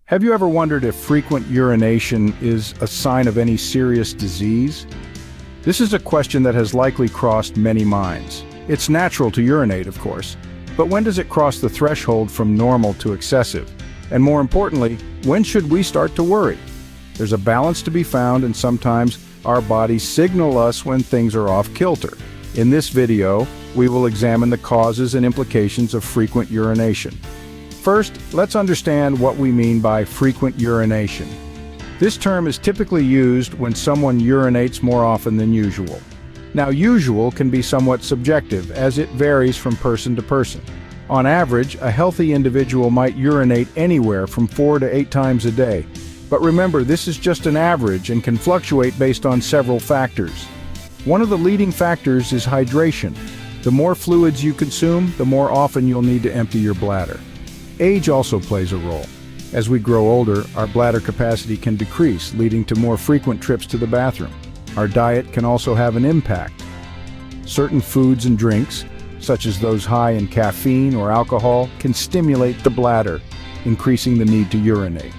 Have you ever wondered if frequent urination is a sign of any serious disease? This is a question that has likely crossed many minds. It's natural to urinate, of course, but when does it cross the threshold from normal to excessive? And more importantly, when should we start to worry? There's a balance to be found, and sometimes our bodies signal us when things are off kilter. In this video, we will examine the causes and implications of frequent urination. First, let's understand what we mean by frequent urination. This term is typically used when someone urinates more often than usual. Now, usual can be somewhat subjective, as it varies from person to person. On average, a healthy individual might urinate anywhere from 4 to 8 times a day. But remember, this is just an average and can fluctuate based on several factors. One of the leading factors is hydration. The more fluids you consume, the more often you'll need to empty your bladder. Age also plays a role. As we grow older, our bladder capacity can decrease, leading to more frequent trips to the bathroom. Our diet can also have an impact. Certain foods and drinks, such as those high in caffeine or alcohol, can stimulate the bladder, increasing the need to urinate.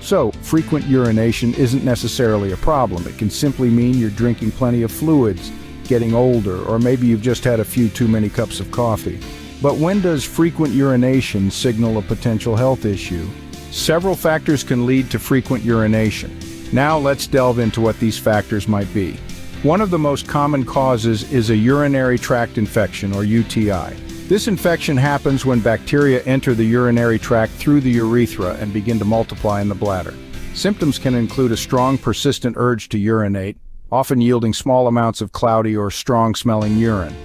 So, frequent urination isn't necessarily a problem. It can simply mean you're drinking plenty of fluids, getting older, or maybe you've just had a few too many cups of coffee. But when does frequent urination signal a potential health issue? Several factors can lead to frequent urination. Now let's delve into what these factors might be. One of the most common causes is a urinary tract infection, or UTI. This infection happens when bacteria enter the urinary tract through the urethra and begin to multiply in the bladder. Symptoms can include a strong, persistent urge to urinate, often yielding small amounts of cloudy or strong-smelling urine.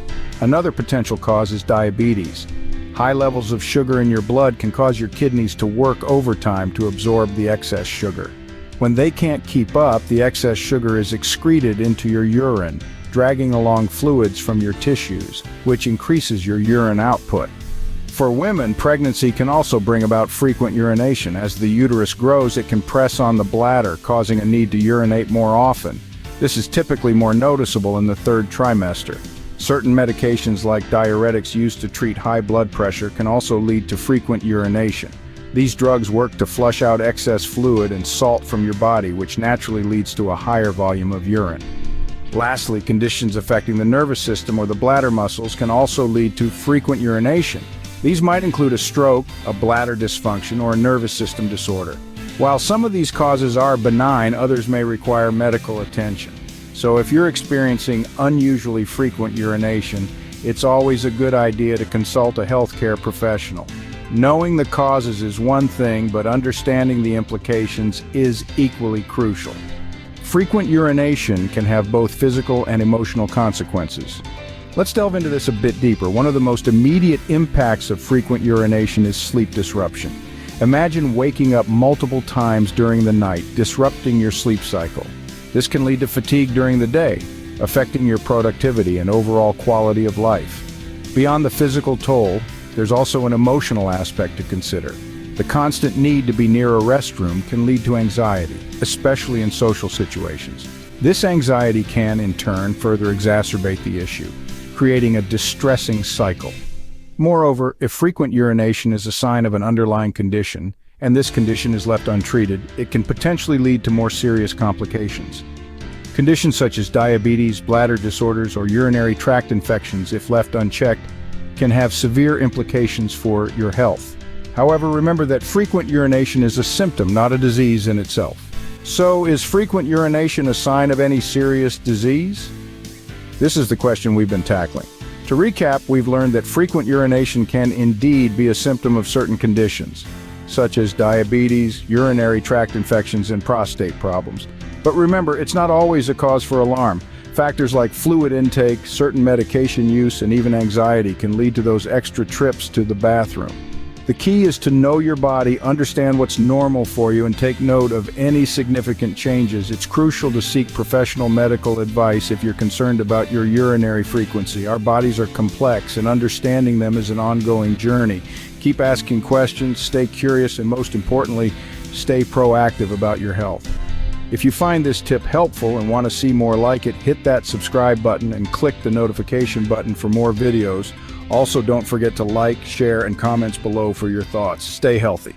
Another potential cause is diabetes. High levels of sugar in your blood can cause your kidneys to work overtime to absorb the excess sugar. When they can't keep up, the excess sugar is excreted into your urine, dragging along fluids from your tissues, which increases your urine output. For women, pregnancy can also bring about frequent urination. As the uterus grows, it can press on the bladder, causing a need to urinate more often. This is typically more noticeable in the 3rd trimester. Certain medications like diuretics used to treat high blood pressure can also lead to frequent urination. These drugs work to flush out excess fluid and salt from your body, which naturally leads to a higher volume of urine. Lastly, conditions affecting the nervous system or the bladder muscles can also lead to frequent urination. These might include a stroke, a bladder dysfunction, or a nervous system disorder. While some of these causes are benign, others may require medical attention. So if you're experiencing unusually frequent urination, it's always a good idea to consult a healthcare professional. Knowing the causes is one thing, but understanding the implications is equally crucial. Frequent urination can have both physical and emotional consequences. Let's delve into this a bit deeper. One of the most immediate impacts of frequent urination is sleep disruption. Imagine waking up multiple times during the night, disrupting your sleep cycle. This can lead to fatigue during the day, affecting your productivity and overall quality of life. Beyond the physical toll, there's also an emotional aspect to consider. The constant need to be near a restroom can lead to anxiety, especially in social situations. This anxiety can, in turn, further exacerbate the issue, creating a distressing cycle. Moreover, if frequent urination is a sign of an underlying condition, and this condition is left untreated, it can potentially lead to more serious complications. Conditions such as diabetes, bladder disorders, or urinary tract infections, if left unchecked, can have severe implications for your health. However, remember that frequent urination is a symptom, not a disease in itself. So, is frequent urination a sign of any serious disease? This is the question we've been tackling. To recap, we've learned that frequent urination can indeed be a symptom of certain conditions, such as diabetes, urinary tract infections, and prostate problems. But remember, it's not always a cause for alarm. Factors like fluid intake, certain medication use, and even anxiety can lead to those extra trips to the bathroom. The key is to know your body, understand what's normal for you, and take note of any significant changes. It's crucial to seek professional medical advice if you're concerned about your urinary frequency. Our bodies are complex, and understanding them is an ongoing journey. Keep asking questions, stay curious, and most importantly, stay proactive about your health. If you find this tip helpful and want to see more like it, hit that subscribe button and click the notification button for more videos. Also, don't forget to like, share, and comments below for your thoughts. Stay healthy.